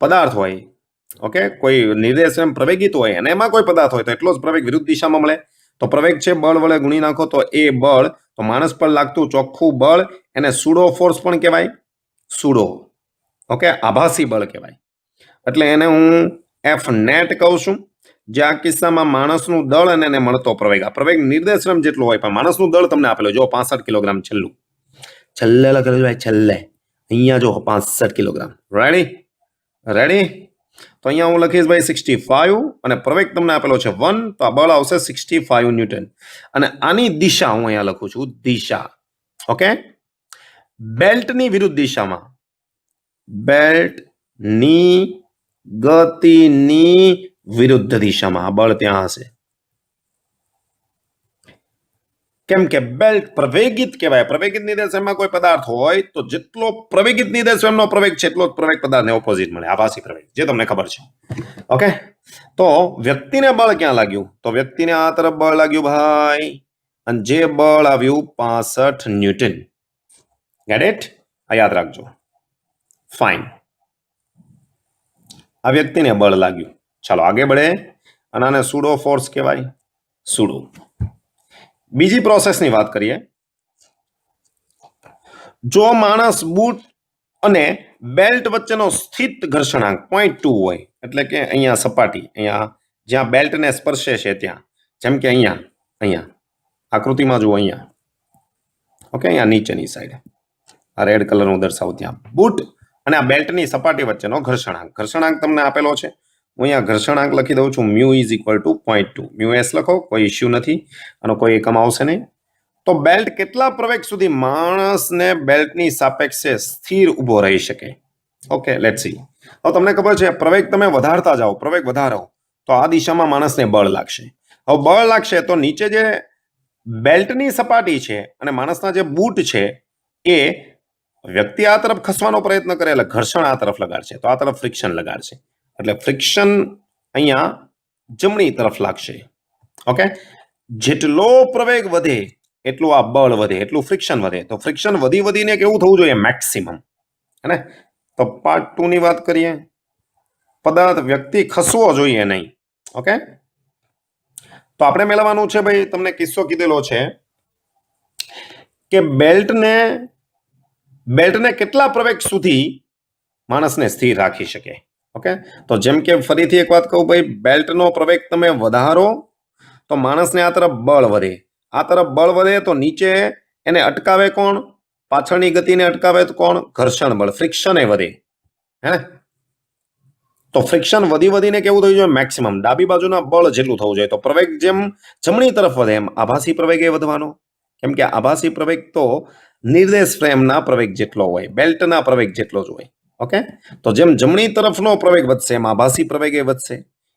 પદાર્થ હોય, ઓકે, કોઈ નિર્દેશન પ્રવેગિત હોય અને એમાં કોઈ પદાર્થ હોય, તો એટલો જ પ્રવેગ વિરુદ્ધ દિશામાં મળે. તો પ્રવેગ છે, બળ વડે ગુણી નાખો તો એ બળ. તો માણસ પર લાગતું ચોખ્ખું બળ એને સુડો ફોર્સ પણ કહેવાય, સુડો. ઓકે, આભાસી બળ કહેવાય. એટલે એને હું એફ નેટ કહું છું, જે આ કિસ્સામાં માણસનું દળ અને એને મળતો પ્રવેગ. આ પ્રવેગ નિર્દેશન જેટલો હોય, પણ માણસનું દળ તમને આપેલો જો 65 કિલોગ્રામ. છેલ્લે લખેલું ભાઈ, છેલ્લે અહીંયા જો 65 કિલોગ્રામ. રેડી. તો અહીંયા હું લખીશ ભાઈ 65 અને પ્રવેગ તમને આપેલો છે 1, તો આ બળ આવશે 65 ન્યૂટન. અને આની દિશા હું અહીંયા લખું છું, દિશા. ઓકે, બેલ્ટની વિરુદ્ધ દિશામાં, બેલ્ટની ગતિની વિરુદ્ધ દિશામાં આ બળ ત્યાં હશે. કેમ કે બેલ્ટ પ્રવેગિત કહેવાય. પ્રવેગિત નિર્દેશનમાં કોઈ પદાર્થ હોય તો જેટલો પ્રવેગિત નિર્દેશનનો પ્રવેગ છે એટલો જ પ્રવેગ પદાર્થને ઓપોઝિટ મળે, આભાસી પ્રવેગ, જે તમને ખબર છે. ઓકે, તો વ્યક્તિને બળ ક્યાં લાગ્યું? તો વ્યક્તિને આ તરફ બળ લાગ્યું ભાઈ, અને જે બળ આવ્યું 65 ન્યૂટન. Get it? આ યાદ રાખજો. ફાઇન, આ વ્યક્તિને બળ લાગ્યું. ચાલો આગળ बढ़े, અને આને સુડો ફોર્સ કહેવાય, સુડો. બીજી પ્રોસેસની વાત કરીએ. જો માણસ બૂટ અને બેલ્ટ વચ્ચેનો સ્થિત ઘર્ષણાંક 0.2 હોય, એટલે કે અહીંયા સપાટી, અહીંયા જ્યાં બેલ્ટને સ્પર્શે છે ત્યાં, જેમ કે અહીંયા આકૃતિમાં જુઓ, અહીંયા. ઓકે, અહીંયા નીચેની સાઈડ આ રેડ કલરનું દર્શાવું, ત્યાં બૂટ અને આ બેલ્ટની સપાટી વચ્ચેનો ઘર્ષણાંક તમને આપેલો છે. હું અહીંયા ઘર્ષણાંક લખી દઉં છું, mu is equal two 0.2. Mu S લખો, કોઈ ઇશ્યુ નથી, આનો કોઈ એકમ આવશે નહીં. તો બેલ્ટ કેટલા પ્રવેગ સુધી માણસને બેલ્ટની સાપેક્ષે સ્થિર ઊભો રહી શકે? Okay, let's see. હવે તમને ખબર છે, પ્રવેગ તમે વધારતા જાઓ, પ્રવેગ વધારો તો આ દિશામાં માણસને બળ લાગશે. હવે બળ લાગશે તો નીચે જે બેલ્ટની સપાટી છે અને માણસના જે બૂટ છે, એ વ્યક્તિ આ તરફ ખસવાનો પ્રયત્ન કરે એટલે ઘર્ષણ આ તરફ લગાડશે, તો આ તરફ ફ્રિક્શન લગાડશે, એટલે ફ્રિક્શન અહીંયા જમણી તરફ લાગશે. ઓકે, જેટલો પ્રવેગ વધે એટલું આ બળ વધે, એટલું ફ્રિક્શન વધે. તો ફ્રિક્શન વધીને કેવું થવું જોઈએ? મેક્સિમમ. હે ને? તો પાર્ટ 2 ની વાત કરીએ. પદાર્થ વ્યક્તિ ખસવો જોઈએ નહીં. ઓકે, તો આપણે મેળવવાનું છે ભાઈ, તમને કિસ્સો કીધેલો છે કે બેલ્ટને કેટલા પ્રવેગ સુધી માણસને સ્થિર રાખી શકે. ઓકે, તો જેમ કે ફરીથી એક વાત કહું ભાઈ, બેલ્ટનો પ્રવેગ તમે વધારો તો માણસને આ તરફ બળ વધે, આ તરફ બળ વધે તો નીચે એને અટકાવે કોણ? પાછળની ગતિને અટકાવે તો કોણ? ઘર્ષણ બળ, ફ્રિક્શન એ વધે. હે, તો ફ્રિક્શન વધીને કેવું થયું જોઈએ? મેક્સિમમ. ડાબી બાજુના બળ જેટલું થવું જોઈએ. તો પ્રવેગ જેમ જમણી તરફ વધે એમ આભાસી પ્રવેગ એ વધવાનો. કેમ કે આભાસી પ્રવેગ તો નિર્દેશ ફ્રેમના પ્રવેગ જેટલો હોય, બેલ્ટના પ્રવેગ જેટલો જ હોય. ઓકે, તો જેમ જમણી તરફનો પ્રવેગ વધશે એમ આભાસી પ્રવેગ એ વધશે.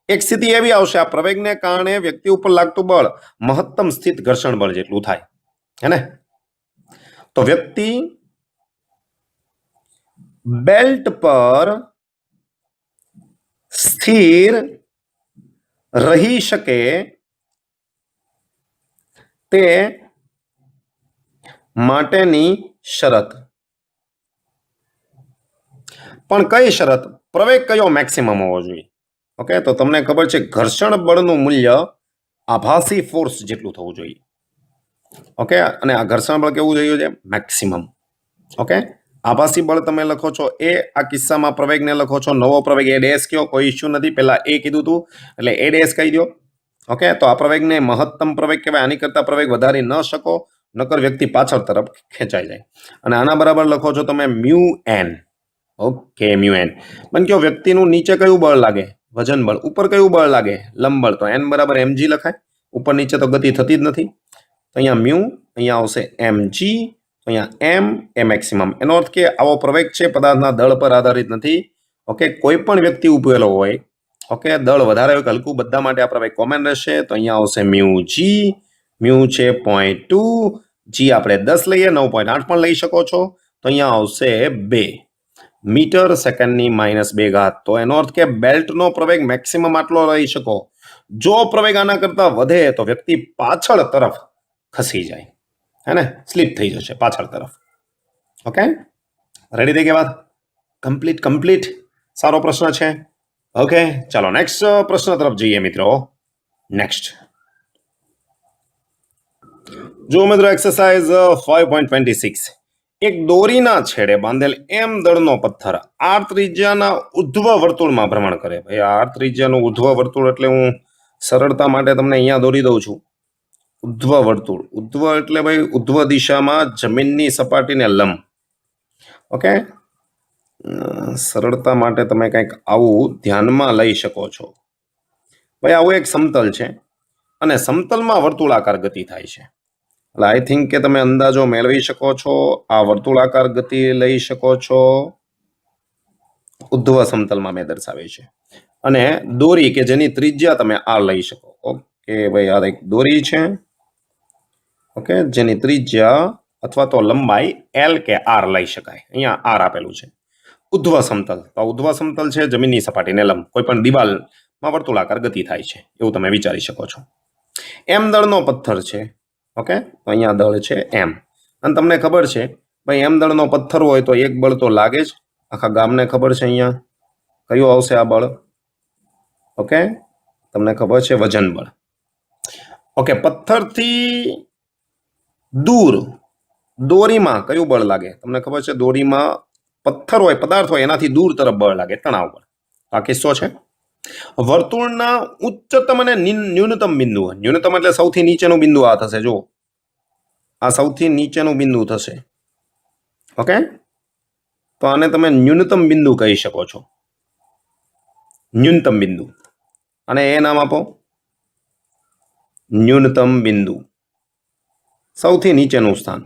એક સ્થિતિ એવી આવશે, આ પ્રવેગને કારણે વ્યક્તિ ઉપર લાગતું બળ મહત્તમ સ્થિત ઘર્ષણ બળ જેટલું થાય. હે ને? તો વ્યક્તિ બેલ્ટ પર સ્થિર રહી શકે તે માટેની શરત. પણ કઈ શરત? પ્રવેગ કયો મેક્સિમમ હોવો જોઈએ? ઓકે, તો તમને ખબર છે, ઘર્ષણ બળનું મૂલ્ય આભાસી ફોર્સ જેટલું થવું જોઈએ. ઓકે, અને આ ઘર્ષણ બળ કેવું જોઈએ છે? મેક્સિમમ. ઓકે, આભાસી બળ તમે લખો છો એ, આ કિસ્સામાં પ્રવેગને લખો છો નવો પ્રવેગ એ ડેશ કયો, કોઈ ઇશ્યુ નથી, પહેલા એ કીધું હતું એટલે એ ડેશ કહી દો. ઓકે, તો આ પ્રવેગને મહત્તમ પ્રવેગ કહેવાય. આની કરતા પ્રવેગ વધારી ન શકો, નકર વ્યક્તિ પાછળ તરફ ખેંચાઈ જાય. અને આના બરાબર લખો છો તમે mu N. Okay, mu N. પણ કયો વ્યક્તિનું નીચે કયું બળ લાગે? વજન બળ. ઉપર કયું બળ લાગે? લંબ બળ. તો એન બરાબર mg લખાય. ઉપર નીચે તો ગતિ થતી જ નથી. તો અહીંયા મ્યુ, અહીંયા આવશે mg, અહીંયા m એ મેક્સિમમ. એનો અર્થ કે આવો પ્રવેગ છે પદાર્થના દળ પર આધારિત નથી, ઓકે, કોઈ પણ વ્યક્તિ ઉભેલો હોય, ઓકે, દળ વધારે હોય કે હલકું, બધા માટે આપણે ભાઈ કોમન રહેશે. તો અહીંયા આવશે મ્યુ જી. મ્યુ છે 0.2, જી આપણે 10 લઈએ, 9.8 પણ લઈ શકો છો. તો અહીંયા આવશે 2 મીટર સેકન્ડની -2 ઘાત. તો એનો અર્થ કે બેલ્ટનો પ્રવેગ મેક્સિમમ આટલો લઈ શકો. જો પ્રવેગ આના કરતા વધે તો વ્યક્તિ પાછળ તરફ ખસી જાય, હે ને, સ્લીપ થઈ જશે પાછળ તરફ. ઓકે, રેડી થઈ ગયા વાત? કમ્પ્લીટ. સારો પ્રશ્ન છે. ઓકે, ચાલો નેક્સ્ટ પ્રશ્ન તરફ જઈએ મિત્રો. નેક્સ્ટ જો મિત્રો, એક્સરસાઇઝ 5.26. એક દોરીના છેડે બાંધેલ એમ દળનો પથ્થર આર ત્રિજ્યાના ઉધ્વ વર્તુળમાં ભ્રમણ કરે. ભાઈ, આર ત્રિજ્યાનું ઉધ્વ વર્તુળ એટલે હું સરળતા માટે તમને અહીંયા દોરી દઉં છું. ઉધ્વ વર્તુળ, ઉધ્વ એટલે ભાઈ ઉધ્વ દિશામાં જમીનની સપાટીને લંબ. ઓકે, સરળતા માટે તમે કંઈક આવું ધ્યાનમાં લઈ શકો છો. ભાઈ, આવું એક સમતલ છે અને સમતલમાં વર્તુળાકાર ગતિ થાય છે. એટલે આઈ થિંક કે તમે અંદાજો મેળવી શકો છો. આ વર્તુળાકાર ગતિ લઈ શકો છો, ઉધ્વ સમતલમાં મેં દર્શાવી છે. અને દોરી કે જેની ત્રિજ્યા તમે આર લઈ શકો. ઓકે ભાઈ, આ એક દોરી છે, ઓકે, જેની ત્રિજ્યા અથવા તો લંબાઈ એલ કે આર લઈ શકાય. અહીંયા આર આપેલું છે. ઉધ્વ સમતલ, તો ઉધ્વ સમતલ છે જમીનની સપાટીને લંબ. કોઈ પણ દિવાલમાં વર્તુળાકાર ગતિ થાય છે એવું તમે વિચારી શકો છો. એમ દળનો પથ્થર છે. ઓકે, તો અહીંયા દળ છે એમ. અને તમને ખબર છે ભાઈ, એમ દળનો પથ્થર હોય તો એક બળ તો લાગે જ. આખા ગામને ખબર છે અહીંયા કયું આવશે આ બળ. ઓકે, તમને ખબર છે વજન બળ. ઓકે, પથ્થરથી દૂર દોરીમાં કયું બળ લાગે? તમને ખબર છે દોરીમાં પથ્થર હોય, પદાર્થ હોય, એનાથી દૂર તરફ બળ લાગે, તણાવ બળ. આ કિસ્સો છે. વર્તુળના ઉચ્ચતમ અને ન્યૂનતમ બિંદુ. ન્યૂનતમ એટલે સૌથી નીચેનું બિંદુ આ થશે. જો આ સૌથી નીચેનું બિંદુ થશે. ઓકે, તો આને તમે ન્યૂનતમ બિંદુ કહી શકો છો. ન્યૂનતમ બિંદુ, અને એ નામ આપો ન્યૂનતમ બિંદુ, સૌથી નીચેનું સ્થાન.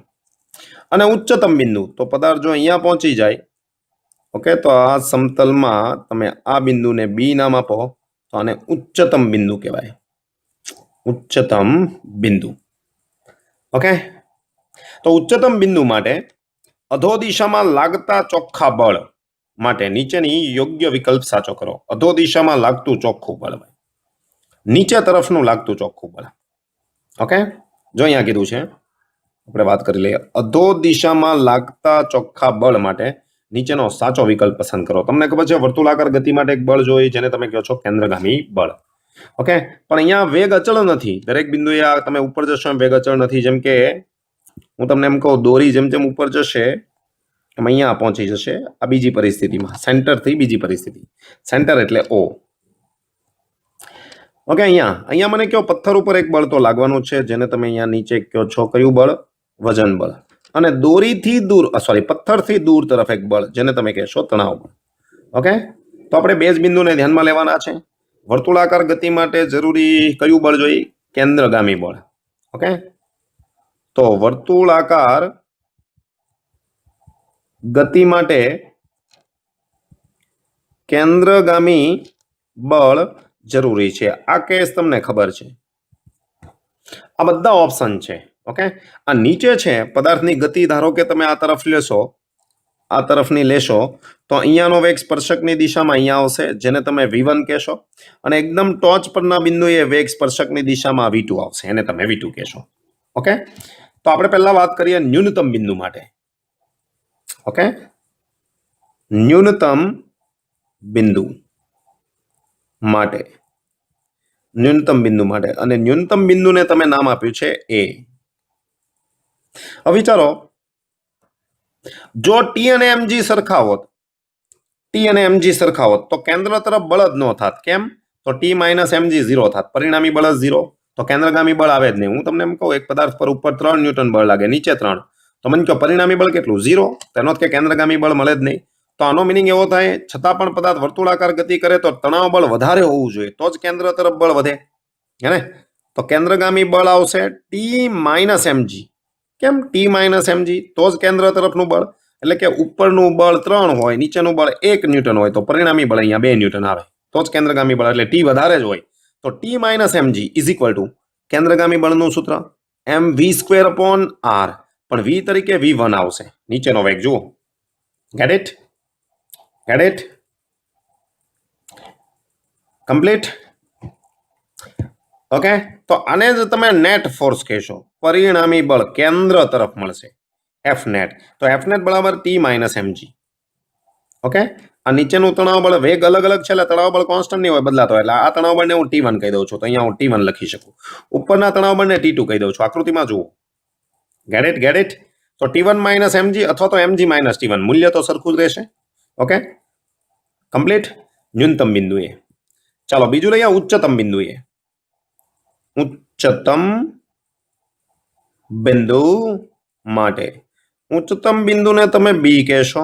અને ઉચ્ચતમ બિંદુ, તો પદાર્થ જો અહીંયા પહોંચી જાય, ઓકે, તો આ સમતલમાં તમે આ બિંદુને બી નામ આપો, તો આને ઉચ્ચતમ બિંદુ કહેવાય. ઉચ્ચતમ બિંદુ. ઓકે, તો ઉચ્ચતમ બિંદુ માટે અધો દિશામાં લાગતા ચોખ્ખા બળ માટે નીચેની યોગ્ય વિકલ્પ સાચો કરો. અધો દિશામાં લાગતું ચોખ્ખું બળ, નીચે તરફનું લાગતું ચોખ્ખું બળ. ઓકે, જો અહીંયા કીધું છે, આપણે વાત કરી લઈએ. અધો દિશામાં લાગતા ચોખ્ખા બળ માટે નીચેનો સાચો વિકલ્પ પસંદ કરો. તમને ખબર છે વર્તુળાકાર ગતિ માટે એક બળ જોઈએ જેને તમે કહો છો કેન્દ્રગામી બળ. ઓકે, પણ અહીંયા વેગ અચળ નથી. દરેક બિંદુએ આ તમે ઉપર જશો એમ વેગ અચળ નથી. જેમ કે હું તમને એમ કહું, દોરી જેમ જેમ ઉપર જશે એમ અહીંયા પહોંચી જશે. આ બીજી પરિસ્થિતિમાં સેન્ટરથી બીજી પરિસ્થિતિ. સેન્ટર એટલે ઓ. ઓકે, અહીંયા મને કયો પથ્થર ઉપર એક બળ તો લાગવાનું છે જેને તમે અહીંયા નીચે કયો છો કયું બળ? વજન બળ. અને દોરીથી દૂર, સોરી, પથ્થરથી દૂર તરફ એક બળ જેને તમે કહેશો તણાવ બળ. ઓકે, તો આપણે બે જ બિંદુને ધ્યાનમાં લેવાના છે. વર્તુળાકાર ગતિ માટે જરૂરી કયું બળ જોઈએ? કેન્દ્રગામી બળ. ઓકે, તો વર્તુળાકાર ગતિ માટે કેન્દ્રગામી બળ જરૂરી છે. આ કેસ તમને ખબર છે. આ બધા ઓપ્શન છે. ઓકે, આ નીચે છે પદાર્થની ગતિ. ધારો કે તમે આ તરફ લેશો, આ તરફની લેશો, તો અહીંયાનો વેગ સ્પર્શકની દિશામાં અહીંયા આવશે જેને તમે v1 કહેશો. અને એકદમ ટોચ પરના બિંદુએ વેગ સ્પર્શકની દિશામાં v2 આવશે, એને તમે v2 કહેશો. ઓકે, તો આપણે પહેલા વાત કરીએ ન્યૂનતમ બિંદુ માટે. ઓકે, ન્યૂનતમ બિંદુ માટે, ન્યૂનતમ બિંદુ માટે, અને ન્યૂનતમ બિંદુને તમે નામ આપ્યું છે એ. હવે વિચારો, જો ટી અને એમજી સરખા હોત, ટી અને એમજી સરખા હોત તો કેન્દ્ર તરફ બળ જ ન થાત. કેમ? તો ટી માઇનસ એમજી 0 થાત. પરિણામી બળ 0, તો કેન્દ્રગામી બળ આવે જ નહીં. હું તમને એમ કહું, એક પદાર્થ પર ઉપર 3 ન્યૂટન બળ લાગે, નીચે 3, તો મને કહો પરિણામી બળ કેટલું? 0. તેનો કે કેન્દ્રગામી બળ મળે જ નહીં. તો આનો મિનિંગ એવો થાય, છતાં પણ પદાર્થ વર્તુળાકાર ગતિ કરે તો તણાવ બળ વધારે હોવું જોઈએ, તો જ કેન્દ્ર તરફ બળ વધે, હે ને? તો કેન્દ્રગામી બળ આવશે ટી માઇનસ એમજી. કેમ ટી માઇનસ એમજી? તો જ કેન્દ્ર તરફનું બળ. એટલે કે ઉપરનું બળ 3 હોય, નીચેનું બળ 1 ન્યૂટન હોય તો પરિણામી બળ અહીંયા 2 ન્યૂટન આવે. તો જ કેન્દ્રગામી બળ, એટલે ટી વધારે જ હોય તો T minus M G is equal to કેન્દ્રગામી બળનું સૂત્ર mv²/r, પણ v તરીકે v1 આવશે, નીચેનો વેગ જુઓ. Get it? Get it? Complete? Okay, તો આને જ તમે નેટ ફોર્સ કહેશો. પરિણામી બળ કેન્દ્ર તરફ મળશે એફ નેટ. તો એફ નેટ બરાબર ટી માઇનસ એમજી. ઓકે, આ નીચેનું તણાવ બળ વેગ અલગ અલગ છે એટલે તણાવ બળ કોન્સ્ટન્ટ નહીં હોય, બદલાતો. એટલે આ તણાવ બળને હું T1 કહી દઉં છું, તો અહીંયા હું T1 લખી શકું. ઉપરના તણાવ બળને T2 કહી દઉં છું, આકૃતિમાં જુઓ. Get it? Get it? તો T1 માઇનસ એમજી અથવા તો એમજી માઇનસ T1, મૂલ્ય તો સરખું જ રહેશે. Okay, complete? ન્યૂનતમ બિંદુએ. ચાલો બીજું લઈએ ઉચ્ચતમ બિંદુએ. ઉચ્ચતમ બિંદુ માટે ઉચ્ચતમ બિંદુને તમે બી કહેશો.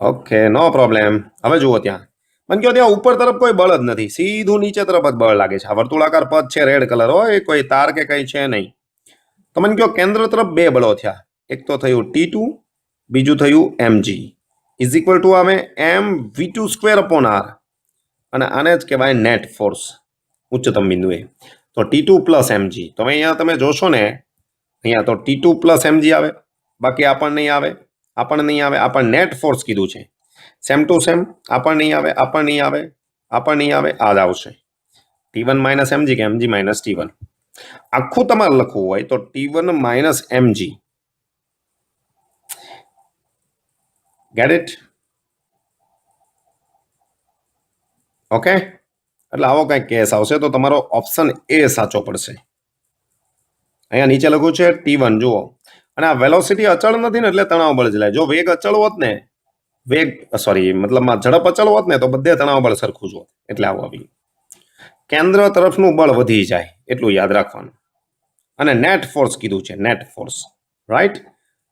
ઓકે, નો પ્રોબ્લેમ. હવે જુઓ, ત્યાં મને કહો ત્યાં ઉપર તરફ કોઈ બળ જ નથી, સીધું નીચે તરફ જ બળ લાગે છે. આ વર્તુળાકાર પદ છે, રેડ કલર હોય, કોઈ તાર કે કઈ છે નહીં. તો મને કહો કેન્દ્ર તરફ બે બળો થયા. એક તો થયું T2, બીજું થયું mg ઇઝ ઇક્વલ ટુ આવે mv²/r, અને આને જ કહેવાય નેટ ફોર્સ ઉચ્ચતમ બિંદુએ. તો T2 પ્લસ mg, તો અહીંયા તમે જોશો ને, અહીંયા તો T2 પ્લસ mg આવે, બાકી આપણને નહીં આવે, આપણને નહીં આવે. આપણને નેટ ફોર્સ કીધું છે, સેમ ટુ સેમ. આપણને નહીં આવે, આપણને નહીં આવે, આપણને નહીં આવે, આ જ આવશે T1 માઇનસ mg કે mg માઇનસ T1. આખું તમારે લખવું હોય તો T1 minus mg. Gate it? Okay, એટલે આવો કંઈક કેસ આવશે તો તમારો ઓપ્શન એ સાચો પડશે. અહીંયા નીચે લખ્યું છે T1 જુઓ, અને આ વેલોસિટી અચળ નથી ને એટલે તણાવ બળ જ લે. જો વેગ અચળ હોત ને, મતલબમાં ઝડપ અચળ હોત ને તો બધે તણાવ બળ સરખું જ હોત. એટલે આવું આવી કેન્દ્ર તરફનું બળ વધી જાય એટલું યાદ રાખવાનું. અને નેટ ફોર્સ કીધું છે, નેટ ફોર્સ, રાઈટ?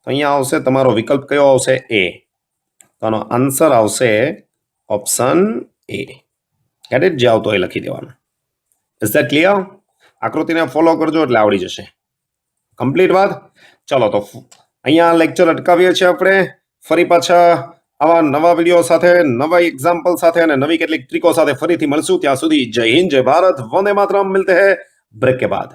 તો અહીંયા આવશે તમારો વિકલ્પ કયો આવશે? એ. તો આનો આન્સર આવશે ઓપ્શન એ. Get it? જે આવતો એ લખી દેવાનું. Is that clear? આકૃતિને ફોલો કરજો એટલે આવડી જશે. કમ્પ્લીટ વાત? ચલો તો અહીંયા લેક્ચર અટકાવીએ છીએ આપણે. ફરી પાછા આવા નવા વિડીયો સાથે, નવા એક્ઝામ્પલ સાથે અને નવી કેટલીક ટ્રીકો સાથે ફરીથી મળશું. ત્યાં સુધી જય હિન્દ, જય ભારત, વંદે માતરમ. મિલતે હૈ બ્રેક કે બાદ.